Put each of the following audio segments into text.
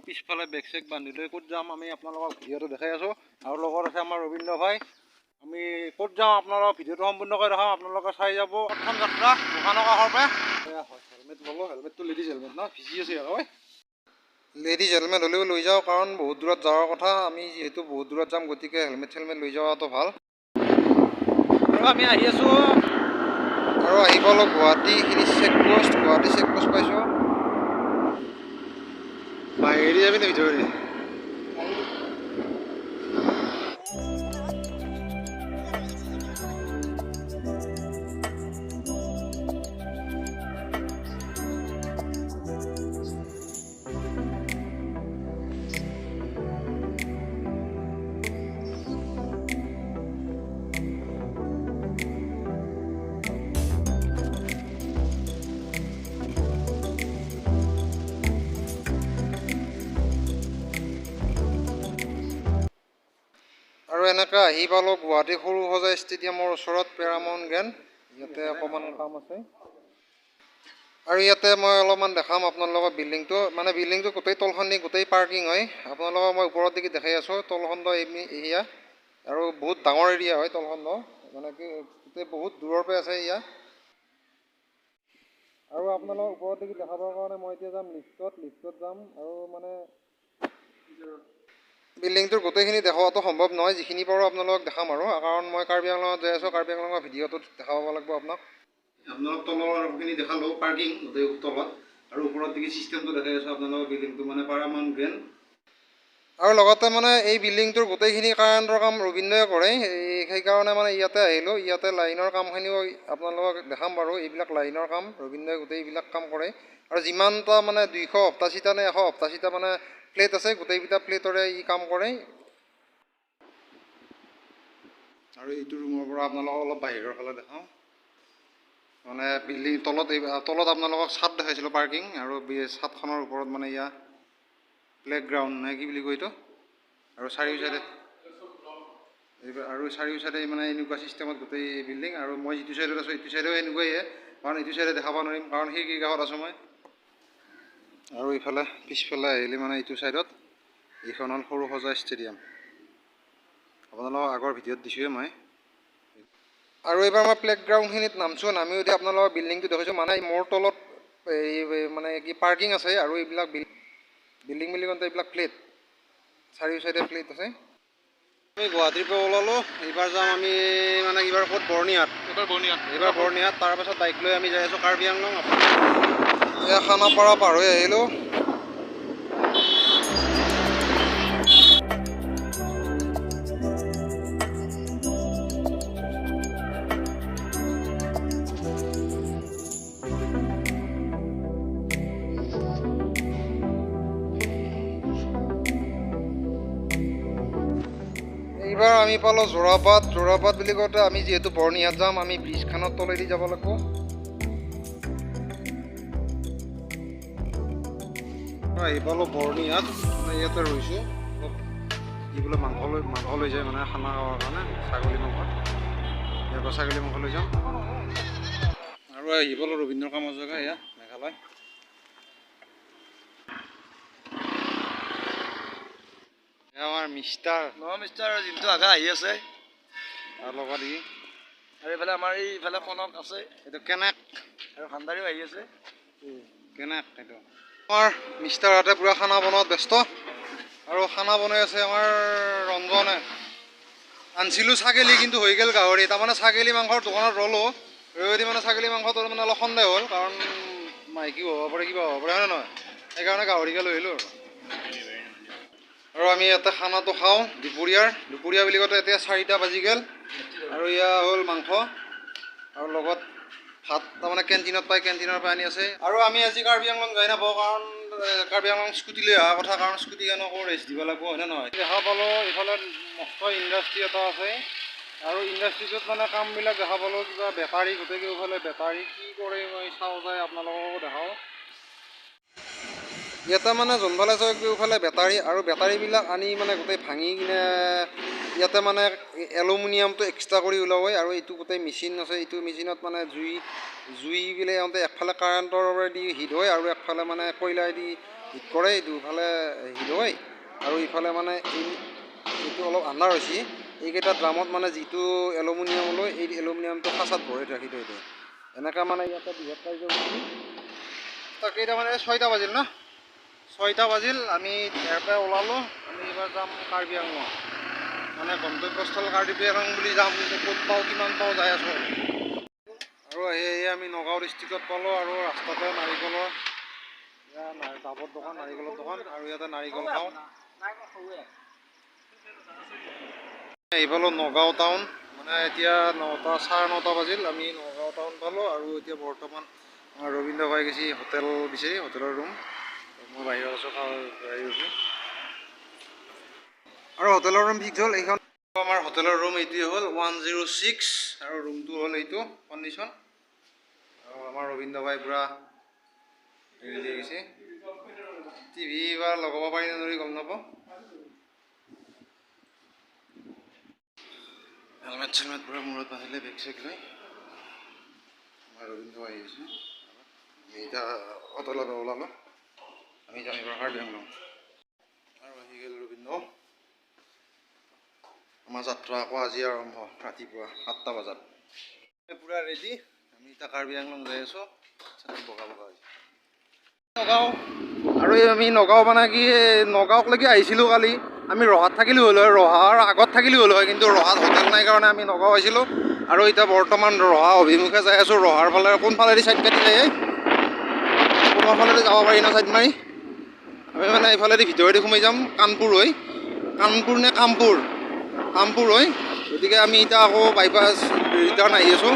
পিছফালে বেগ চেগ বান্ধি লৈ ক'ত যাম আমি আপোনালোকক ভিডিঅ'টো দেখাই আছোঁ। আৰু লগত আছে আমাৰ ৰবীন্দ্ৰ ভাই। আমি ক'ত যাওঁ আপোনালোকক ভিডিঅ'টো সম্পূৰ্ণকৈ দেখাওঁ, আপোনালোকে চাই যাব। প্ৰথম যাত্ৰা দোকানৰ কাষৰ পৰা। হেলমেট ল'ব, হেলমেটটো লেডিজ হেলমেট ন, ভিজি আছে আৰু লেডিজ হেলমেট হ'লেও লৈ যাওঁ, কাৰণ বহুত দূৰত যোৱাৰ কথা। আমি যিহেতু বহুত দূৰত যাম, গতিকে হেলমেট চেলমেট লৈ যোৱাটো ভাল। আৰু আমি আহি আছোঁ আৰু আহি পালোঁ গুৱাহাটীখিনি চেকপোষ্ট। গুৱাহাটী চেকপোষ্ট পাইছোঁ। বাহিৰে যাবি নে ভিতৰে? আৰু এনেকৈ আহি পালোঁ গুৱাহাটী সৰু সজাই ষ্টেডিয়ামৰ ওচৰত পেৰামাউণ্ট গ্ৰেণ্ড। ইয়াতে অকণমান কাম আছে আৰু ইয়াতে মই অলপমান দেখাম আপোনালোকক বিল্ডিংটো। মানে বিল্ডিংটো গোটেই তলখিনি গোটেই পাৰ্কিং হয়। আপোনালোকক মই ওপৰত দেখি দেখাই আছোঁ তলখণ্ড এৰিয়া, আৰু বহুত ডাঙৰ এৰিয়া হয় তলখণ্ড, মানে কি গোটেই বহুত দূৰৰ পৰা আছে এৰিয়া। আৰু আপোনালোকক ওপৰত দেখি দেখাবৰ কাৰণে মই এতিয়া যাম লিফ্টত যাম। আৰু মানে বিল্ডিংটোৰ গোটেইখিনি দেখুৱাটো সম্ভৱ নহয়, যিখিনি পাৰোঁ আপোনালোকক দেখাম আৰু, কাৰণ মই কাৰ্বি আংলঙত যাই আছোঁ। কাৰ্বি আংলঙৰ ভিডিঅ'টোত দেখাব লাগিব আপোনালোক তলৰখিনি দেখালোঁ পাৰ্কিং গোটেই তলত, আৰু ওপৰত দেখি চিষ্টেমটো দেখাই আছোঁ আপোনালোকৰ বিল্ডিংটো মানে পেৰামাউণ্ট গ্ৰেণ্ড। আৰু লগতে মানে এই বিল্ডিংটোৰ গোটেইখিনি কাৰেণ্টৰ কাম ৰবীন্দ্ৰই কৰে, সেইকাৰণে মানে ইয়াতে আহিলোঁ। ইয়াতে লাইনৰ কামখিনিও আপোনালোকক দেখাম বাৰু। এইবিলাক লাইনৰ কাম ৰবীন্দ্ৰই গোটেই এইবিলাক কাম কৰে। আৰু যিমানটা মানে 288টা নে 188টা মানে প্লেট আছে, গোটেইকেইটা প্লেটৰে ই কাম কৰে। আৰু এইটো ৰুমৰ পৰা আপোনালোকক অলপ বাহিৰৰ ফালে দেখাওঁ। মানে বিল্ডিং তলত আপোনালোকক ছাদ দেখাইছিলোঁ পাৰ্কিং, আৰু ছাদখনৰ ওপৰত মানে ইয়াত প্লেগ্ৰাউণ্ড নে কি বুলি কয় এইটো। আৰু চাৰিও চাইডে মানে এনেকুৱা ছিষ্টেমত গোটেই বিল্ডিং। আৰু মই যিটো চাইডত আছোঁ এইটো চাইডেও এনেকুৱাইহে, কাৰণ এইটো চাইডে দেখাব নোৱাৰিম কাৰণ খিৰিকীৰ কাষত আছোঁ মই। আৰু ইফালে পিছফালে আহিলে মানে এইটো চাইডত এইখন হ'ল সৰু সজাই ষ্টেডিয়াম। আপোনালোকক আগৰ ভিডিঅ'ত দিছোঁৱে মই। আৰু এইবাৰ মই প্লেগ্ৰাউণ্ডখিনিত নামছোঁ, নামিও এতিয়া আপোনালোকৰ বিল্ডিংটো দেখাইছোঁ। মানে মোৰ তলত এই মানে কি পাৰ্কিং আছে, আৰু এইবিলাক বিল্ডিং বুলি কওঁতে এইবিলাক প্লেট, চাৰিও চাইডে প্লেট আছে। আমি গুৱাহাটীৰ পৰা ওলালোঁ। এইবাৰ যাম আমি মানে এইবাৰ ক'ত বৰ্ণিহাট। এইবাৰ বৰ্ণিহাট। তাৰপাছত বাইক লৈ আমি যাই আছোঁ কাৰ্বি আংলং। এয়া খানাপাৰা পাৰ হৈ আহিলোঁ। এইবাৰ আমি পালোঁ যোৰাবাট বুলি কওঁতে আমি যিহেতু বৰ্ণিহাট যাম, আমি ব্ৰিজখনৰ তলেদি যাব লাগিব। আহি পালোঁ বৰ্ণিহাট। ইয়াতে ৰৈছোঁ। কি বোলে মাংস লৈ যায় মানে খানা খাবৰ কাৰণে, ছাগলী মাংস। ইয়াৰ পৰা ছাগলী মাংস লৈ যাম। আৰু আহি পালোঁ ৰবীন্দ্ৰ কামৰ জেগা, এয়া মেঘালয়। আমাৰ মিষ্টাৰ যোনটো আগা আহি আছে, আৰু লগত ই, আৰু এইফালে আমাৰ এইফালে কনক আছে, এইটো কেনেক, আৰু ভাণ্ডাৰীও আহি আছে। কেনেক এইটো আমাৰ মিষ্টাৰহঁতে পূৰা খানা বনোৱাত ব্যস্ত। আৰু খানা বনাই আছে আমাৰ ৰঞ্জনে। আনিছিলোঁ ছাগলী, কিন্তু হৈ গ'ল গাহৰি। তাৰমানে ছাগলী মাংসৰ দোকানত ৰ'লোঁ, ৰৈ মানে ছাগলী মাংসটো মানে অলপ সন্দেহ হ'ল, কাৰণ মাইকীও হ'ব পাৰে, কিবা হ'ব পাৰে, হয়নে নহয়? সেইকাৰণে গাহৰিকে লৈ আহিলোঁ আৰু আমি ইয়াতে খানাটো খাওঁ দুপৰীয়া বুলি কওঁতে এতিয়া 4টা বাজি গ'ল। আৰু এয়া হ'ল মাংস, আৰু লগত ভাত তাৰমানে কেণ্টিনত পায়, কেণ্টিনৰ পৰা আনি আছে। আৰু আমি আজি কাৰ্বি আংলং যাই নাপাওঁ, কাৰণ কাৰ্বি আংলং স্কুটি লৈ অহা কথা, কাৰণ স্কুটিখনকো ৰেষ্ট দিব লাগিব, হয়নে নহয়? দেখা পালোঁ এইফালে মস্ত ইণ্ডাষ্ট্ৰি এটা আছে, আৰু ইণ্ডাষ্ট্ৰিটোত মানে কামবিলাক দেখা পালোঁ, কিবা বেটাৰী, গোটেই কেইফালে বেটাৰী কি কৰে মই চাওঁ যায়, আপোনালোককো দেখাওঁ। ইয়াতে মানে যোনফালে চাই কেইফালে বেটাৰী, আৰু বেটাৰীবিলাক আনি মানে গোটেই ভাঙি কিনে ইয়াতে মানে এলুমিনিয়ামটো এক্সট্ৰা কৰি ওলাব। আৰু এইটো গোটেই মেচিন আছে, এইটো মেচিনত মানে জুই বোলে ইহঁতে একফালে কাৰেণ্টৰ দি হিট হয়, আৰু একফালে মানে কয়লাই দি হিট কৰে দুফালে হিট হয় আৰু ইফালে মানে এইটো অলপ আন্ধাৰ হৈছে এইকেইটা ড্ৰামত মানে যিটো এলুমিনিয়াম লৈ এই এলুমিনিয়ামটো খাঁচাত ভৰাই ৰাখি থৈ দিয়ে এনেকৈ মানে ইয়াতে বৃহৎ কাৰ্য কেইটা মানে 6টা বাজিল ন 6টা বাজিল আমি ইয়াৰ পৰা ওলালোঁ আমি এইবাৰ যাম কাৰ্বি আংলং মানে গন্তব্যস্থল কাৰ্বি আংলং বুলি যাম কিন্তু ক'ত পাওঁ কিমান পাওঁ যাই আছোঁ আৰু আমি নগাঁও ডিষ্ট্ৰিক্টত পালোঁ আৰু ৰাস্তাতে নাৰিকলৰ ডাবৰ দোকান নাৰিকলৰ দোকান আৰু ইয়াতে নাৰিকল খাওঁ এইফালে নগাঁও টাউন মানে এতিয়া 9টা 9:30 বাজিল আমি নগাঁও টাউন পালোঁ আৰু এতিয়া বৰ্তমান ৰবীন্দ্ৰ ভাই গৈছে হোটেল বিচাৰি হোটেলৰ ৰুম মই বাহিৰত আছোঁ আছোঁ আৰু হোটেলৰ ৰুম ফিক্স হ'ল এইখন আমাৰ হোটেলৰ ৰুম এইটোৱে হ'ল 106 আৰু ৰুমটো হ'ল এইটো কণ্ডিশ্যন আৰু আমাৰ ৰবীন্দ্ৰ ভাই পূৰা হেৰি দি গৈছে টিভি বা লগাব পাৰি নদৰি গম নাপাওঁ হেলমেট চেলমেট পূৰা মূৰত বান্ধিলে বেগ চেগ লৈ আমাৰ ৰবীন্দ্ৰ ভাই আহিছে আমি এতিয়া হোটেলত ওলালোঁ আমি যাম এইবাৰ কাৰ্বি আংলং আৰু আহি গ'ল ৰবীন্দ্ৰ আমাৰ যাত্ৰা আকৌ আজি আৰম্ভ ৰাতিপুৱা 7টা বজাত পূৰা ৰেডি আমি এতিয়া কাৰ্বি আংলং যাই আছোঁ বগা বগা হৈছে নগাঁও আৰু আমি নগাঁও মানে কি নগাঁৱলৈকে আহিছিলোঁ কালি আমি ৰহাত থাকিলোঁ হ'ল হয় ৰহাৰ আগত থাকিলোঁ হ'ল হয় কিন্তু ৰহাত হোটেল নাই কাৰণে আমি নগাঁও আহিছিলোঁ আৰু এতিয়া বৰ্তমান ৰহা অভিমুখে যাই আছোঁ ৰহাৰ ফালে কোনফালেদি ছাইড কাটি যায় কোনোফালেদি যাব পাৰি ন ছাইড মাৰি আমি মানে এইফালেদি ভিতৰেদি সোমাই যাম কানপুৰ হৈ কানপুৰ নে কামপুৰ হৈ গতিকে আমি এতিয়া আকৌ বাইপাছ ৰিটাৰ্ণ আহি আছোঁ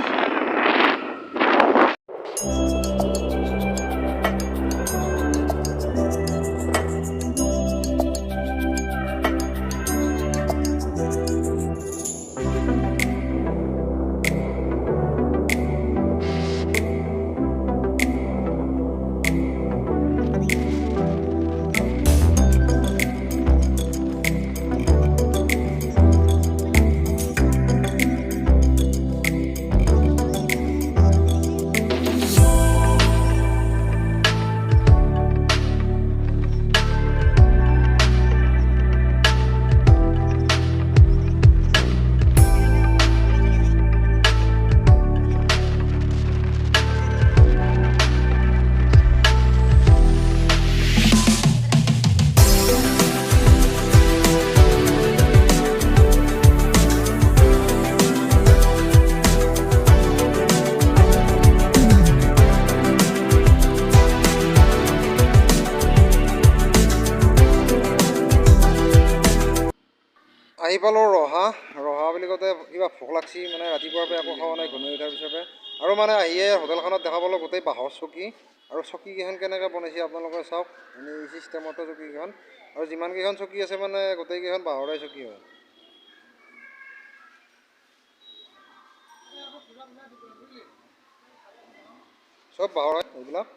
আহি পালোঁ ৰহা বুলি কওঁতে কিবা ভোক লাগছি মানে ৰাতিপুৱাৰ পৰা একো খোৱা নাই ঘূমি উঠাৰ পিছতে আৰু মানে আহিয়ে হোটেলখনত দেখা পালোঁ গোটেই বাঁহৰ চকী আৰু চকীকেইখন কেনেকৈ বনাইছে আপোনালোকে চাওক এনেই এই চিষ্টেমতে চকীকেইখন আৰু যিমানকেইখন চকী আছে মানে গোটেইকেইখন বাঁহৰে চকী হয় চব বাঁহৰ এইবিলাক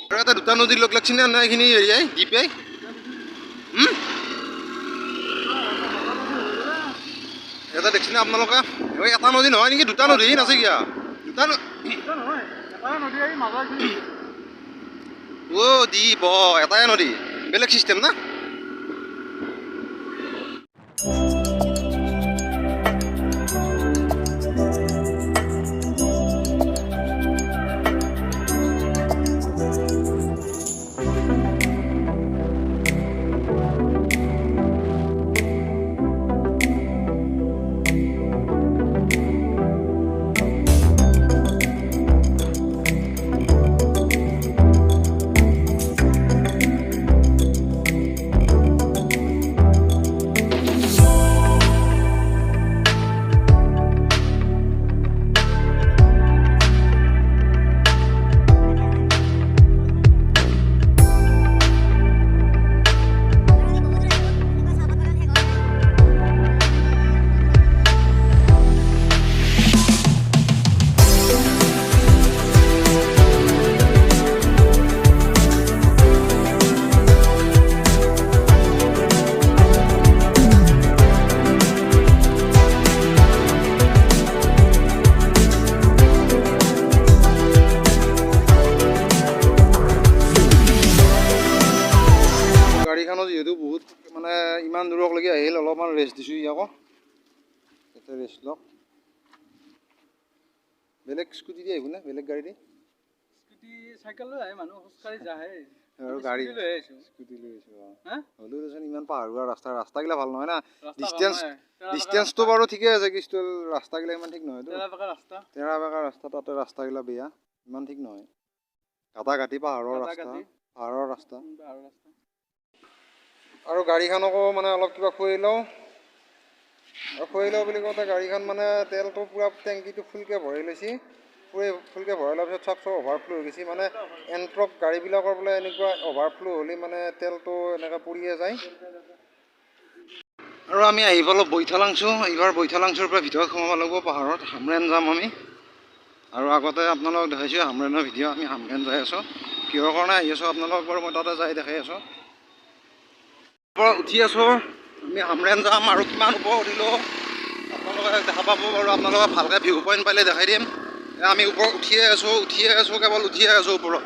আৰু এটা দুটা নদীৰ লগ লাগছি নে এইখিনি এৰিয়াই দ্বীপে এটা দেখছি না আপোনালোকে এটা নদী নহয় নেকি দুটা নদী আছে কিয়া দুটা অ' দ্বীপ এটাই নদী বেলেগ চিষ্টেম না গাড়ীখনো যিহেতু বহুত মানে ইমান দূৰলৈকে আহিল অলপমান ৰেষ্ট দিছোঁ ইয়াকো ইয়াতে ৰেষ্ট লওক বেলেগ স্কুটি দি আহিবনে বেলেগ গাড়ী দি স্কুটি চাইকেল লৈ আহে মানুহ খোজকাঢ়ি যাহে আৰু গাড়ী লৈ আহিছোঁ স্কুটি লৈ আহিছোঁ হা হ'লেও দেচোন ইমান পাহাৰুৱা ৰাস্তাগিলা ভাল নহয় না ডিষ্টেঞ্চটো বাৰু ঠিকে আছে কি ৰাস্তাগিলা ইমান ঠিক নহয় তেৰা বেকা ৰাস্তা তাতে ৰাস্তাগিলা বেয়া ইমান ঠিক নহয় গাঁটা গাঁঠি পাহাৰৰ ৰাস্তা আৰু গাড়ীখনকো মানে অলপ কিবা খুৱাই লওঁ আৰু খুৱাই লওঁ বুলি কওঁতে গাড়ীখন মানে তেলটো পূৰা টেংকিটো ফুলকৈ ভৰাই লৈছে ফুলকৈ ভৰাই লোৱাৰ পিছত চব অভাৰফ্ল' হৈ গৈছে মানে এণ্ট্ৰক গাড়ীবিলাকৰ বোলে এনেকুৱা অভাৰফ্ল' হ'লে মানে তেলটো এনেকৈ পৰিয়ে যায় আৰু আমি আহি পালোঁ বৈঠালাংচু এইবাৰ বৈঠালাংচুৰ পৰা ভিতৰত সোমাব লাগিব পাহাৰত হামৰেন যাম আমি আৰু আগতে আপোনালোকক দেখাইছোঁ হামৰেনৰ ভিডিঅ' আমি হামৰেন যাই আছোঁ কিহৰ কাৰণে আহি আছোঁ আপোনালোকক বাৰু মই তাতে যাই দেখাই আছোঁ পৰা উঠি আছোঁ আমি হামৰেন যাম আৰু কিমান ওপৰত উঠিলোঁ আপোনালোকে দেখা পাব বাৰু আপোনালোকে ভালকৈ ভিউ পইণ্ট পালে দেখাই দিম আমি ওপৰত উঠিয়ে আছোঁ কেৱল উঠিয়ে আছোঁ ওপৰত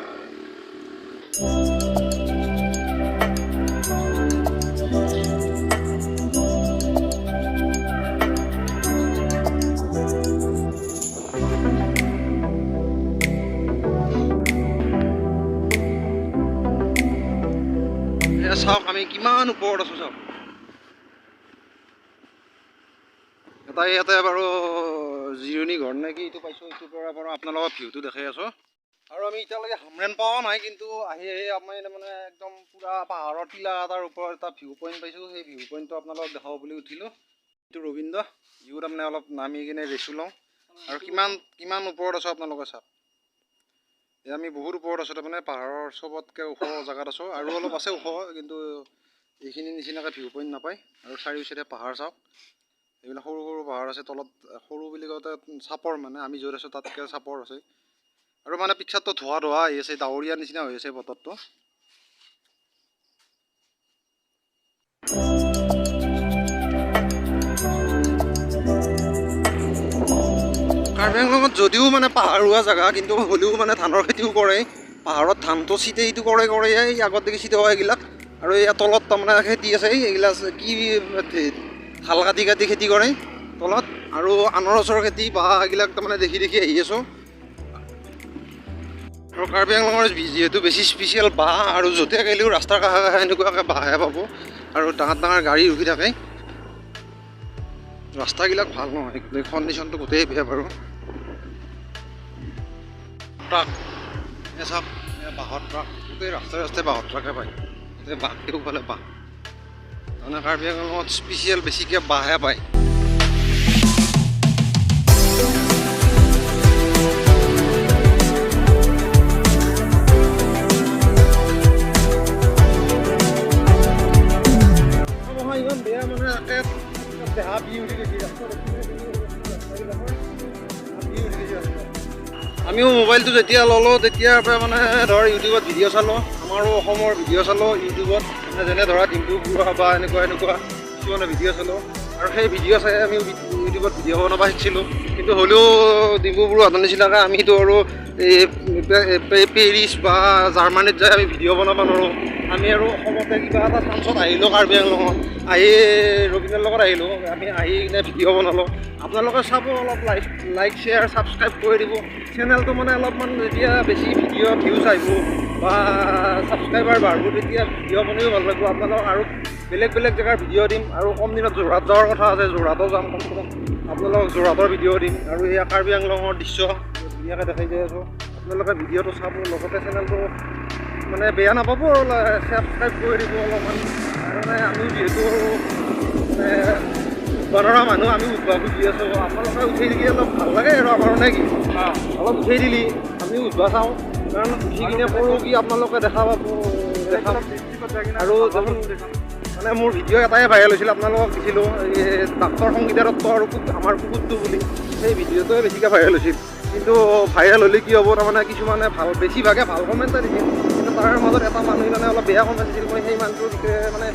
চাওক আমি কিমান ওপৰত আছোঁ চাওক ইয়াতে বাৰু জিৰণি ঘৰ নে কি এইটো পাইছোঁ এইটোৰ পৰা বাৰু আপোনালোকৰ ভিউটো দেখাই আছোঁ আৰু আমি এতিয়ালৈকে হামৰেন পোৱা নাই কিন্তু আহি আমি মানে একদম পূৰা পাহাৰৰ টিলা এটাৰ ওপৰত এটা ভিউ পইণ্ট পাইছোঁ সেই ভিউ পইণ্টটো আপোনালোকক দেখাব বুলি উঠিলোঁ এইটো ৰবীন্দ্ৰ ইও তাৰমানে অলপ নামি কিনে ৰেচু লওঁ আৰু কিমান ওপৰত আছোঁ আপোনালোকে চাওক আমি বহুত ওপৰত আছোঁ তাৰমানে পাহাৰৰ চবতকৈ ওখ জেগাত আছোঁ আৰু অলপ আছে ওখ কিন্তু এইখিনি নিচিনাকৈ ভিউ পইণ্ট নাপায় আৰু চাৰিও চাইডে পাহাৰ চাওক এইবিলাক সৰু সৰু পাহাৰ আছে তলত সৰু বুলি কওঁতে চাপৰ মানে আমি য'ত আছোঁ তাতকৈ চাপৰ আছে আৰু মানে পিকচাৰটো ধোঁৱা আহি আছে ডাৱৰীয়া নিচিনা হৈ আছে বতৰটো কাৰ্বি আংলঙত যদিও মানে পাহাৰুৱা জেগা কিন্তু হ'লেও মানে ধানৰ খেতিও কৰে পাহাৰত ধানটো চিটে এইটো কৰে এই আগত দেখি চিটে হোৱা এইবিলাক আৰু ইয়াৰ তলত তাৰমানে খেতি আছে এইবিলাক কি হাল কাটি খেতি কৰে তলত আৰু আনাৰসৰ খেতি বাঁহ এইবিলাক তাৰমানে দেখি আহি আছোঁ আৰু কাৰ্বি আংলঙৰ যিহেতু বেছি স্পেচিয়েল বাঁহ আৰু য'তে গ'লেও ৰাস্তাৰ কাষে কাষে এনেকুৱাকৈ বাঁহে পাব আৰু ডাঙৰ গাড়ী ৰখি থাকে ৰাস্তাবিলাক ভাল নহয় কণ্ডিশ্যনটো গোটেই বেয়া বাৰু ট্ৰাক চাওক বাঁহৰ ট্ৰাক গোটেই ৰাস্তাই বাঁহৰ ট্ৰাকে পায় গোটেই বাঁহ কেউফালে বাঁহ মানে কাৰ্বি আংলঙত স্পেচিয়েল বেছিকৈ বাঁহে পায় ইমান বেয়া মানে দেহা বি উঠি গৈছে আমিও মোবাইলটো যেতিয়া ল'লোঁ তেতিয়াৰ পৰা মানে ধৰ ইউটিউবত ভিডিঅ' চালোঁ আমাৰো অসমৰ ভিডিঅ' চালোঁ ইউটিউবত মানে যেনে ধৰা ডিম্পু বৰুৱা বা এনেকুৱা কিছুমানে ভিডিঅ' চালোঁ আৰু সেই ভিডিঅ' চাই আমি ইউটিউবত ভিডিঅ' বনাব শিকিছিলোঁ কিন্তু হ'লেও ডিম্পু বৰুৱাহঁতৰ নিচিনাকৈ আমিতো আৰু এই পেৰিছ বা জাৰ্মানীত যাই আমি ভিডিঅ' বনাব নোৱাৰোঁ আমি আৰু অসমতে কিবা এটা চান্সত আহিলোঁ কাৰ্বি আংলঙত আহি ৰবীন্দ্ৰৰ লগত আহিলোঁ আমি আহি কিনে ভিডিঅ' বনালোঁ আপোনালোকে চাব অলপ লাইক শ্বেয়াৰ ছাবস্ক্ৰাইব কৰি দিব চেনেলটো মানে অলপমান যেতিয়া বেছি ভিডিঅ' ভিউজ আহিব বা ছাবস্ক্ৰাইবাৰ বাঢ়িব তেতিয়া ভিডিঅ' বনাইও ভাল লাগিব আপোনালোকক আৰু বেলেগ জেগাৰ ভিডিঅ' দিম আৰু কম দিনত যোৰহাট যোৱাৰ কথা আছে যোৰহাটো যাম কম আপোনালোকক যোৰহাটৰ ভিডিঅ' দিম আৰু এয়া কাৰ্বি আংলঙৰ দৃশ্য ধুনীয়াকৈ দেখাই যাই আছোঁ আপোনালোকে ভিডিঅ'টো চাব লগতে চেনেলটো মানে বেয়া নাপাব আৰু ছাবস্ক্ৰাইব কৰি দিব অলপমান মানে আমি যিহেতু মানে বনৰা মানুহ আমি উঠবা বুজি আছোঁ আপোনালোকে উঠাই দিলে অলপ ভাল লাগে আৰু আমাৰ নে কি অলপ উঠাই দিলি আমি উঠবা চাওঁ কাৰণ উঠি কিনে কৰোঁ কি আপোনালোকে দেখা পাব আৰু মানে মোৰ ভিডিঅ' এটাই ভাইৰেল হৈছিল আপোনালোকক দিছিলোঁ এই ডাক্তৰ সংগীতা দত্ত আৰু আমাৰ কুকুৰটো বুলি সেই ভিডিঅ'টোৱে বেছিকৈ ভাইৰেল হৈছিল কিন্তু ভাইৰেল হ'লে কি হ'ব তাৰমানে কিছুমানে বেছিভাগে ভাল কমেণ্ট দিছিল কিন্তু তাৰ মাজত এটা মানুহে মানে অলপ বেয়া কমেণ্ট দিছিল মই সেই মানুহটোৰ বিষয়ে মানে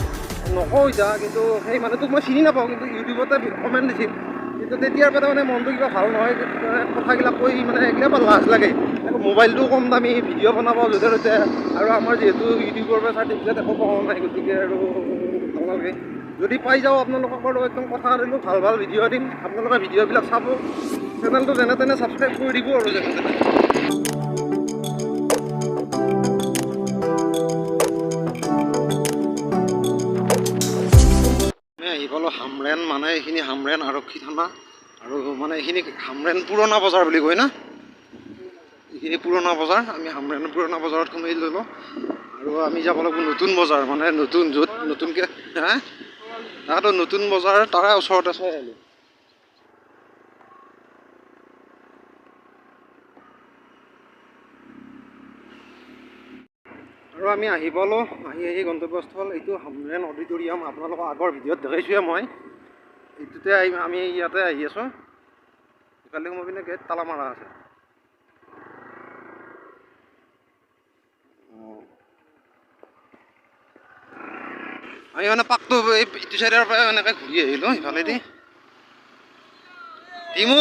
নকওঁ এতিয়া কিন্তু সেই মানুহটোক মই চিনি নাপাওঁ কিন্তু ইউটিউবতে কমেণ্ট দিছিল কিন্তু তেতিয়াৰ পৰা মানে মনটো কিবা ভাল নহয় কথাবিলাক কৈ মানে একেবাৰে লাজ লাগে মোবাইলটো কম দামী ভিডিঅ' বনাব য'তে ত'তে আৰু আমাৰ যিহেতু ইউটিউবৰ পৰা চাৰ্টিফিকেট একো পোৱা নাই গতিকে আৰু আপোনালোকে যদি পাই যাওঁ আপোনালোকক বাৰু একদম কথা দিলোঁ ভাল ভাল ভিডিঅ' দিম আপোনালোকে ভিডিঅ'বিলাক চাব চেনেলটো যেনে তেনে ছাবস্ক্ৰাইব কৰি দিব আৰু যেনে তেনে আমি আহি পালোঁ হামৰেন মানে এইখিনি হামৰেন আৰক্ষী থানা আৰু মানে এইখিনি হামৰেন পুৰণা বজাৰ বুলি কয় না এইখিনি পুৰণা বজাৰ আমি হামৰেন পুৰণা বজাৰত সোমাই ল'লোঁ আৰু আমি যাব লাগিব নতুন বজাৰ মানে নতুন য'ত নতুনকৈ হা তাতো নতুন বজাৰ তাৰে ওচৰতে চাই আহিলোঁ আৰু আমি আহি পালোঁ আহি গন্তব্যস্থল এইটো হামৰেন অডিটৰিয়াম আপোনালোকক আগৰ ভিডিঅ'ত দেখাইছোঁৱে মই এইটোতে আমি ইয়াতে আহি আছোঁ ইফালে সোমাই পিনে গেট তালা মাৰা আছে আমি মানে পাকটো ইটো চাইডৰ পৰা এনেকৈ ঘূৰি আহিলোঁ ইফালেদি ডিমু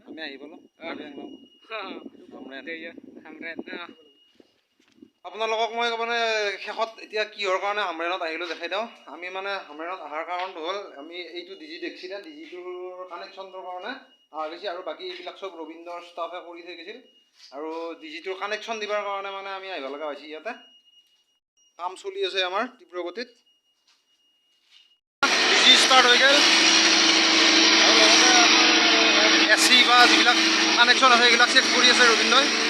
আমি আহি পালোঁ আপোনালোকক মই মানে শেষত এতিয়া কিহৰ কাৰণে হামৰেনত আহিলোঁ দেখাই দিওঁ আমি মানে হামৰেনত অহাৰ কাৰণটো হ'ল আমি এইটো ডিজি দেখিছিলে ডিজিটোৰ কানেকশ্যনটোৰ কাৰণে অহা গৈছে আৰু বাকী এইবিলাক চব ৰবীন্দ্ৰৰ ষ্টাফে কৰি থৈ গৈছিল আৰু ডিজিটোৰ কানেকশ্যন দিবৰ কাৰণে মানে আমি আহিব লগা হৈছে ইয়াতে কাম চলি আছে আমাৰ তীব্ৰ গতিত ডিজি ষ্টাৰ্ট হৈ গ'ল আৰু লগতে আমাৰ এচি বা যিবিলাক কানেকশ্যন আছে সেইবিলাক চেক কৰি আছে ৰবীন্দ্ৰই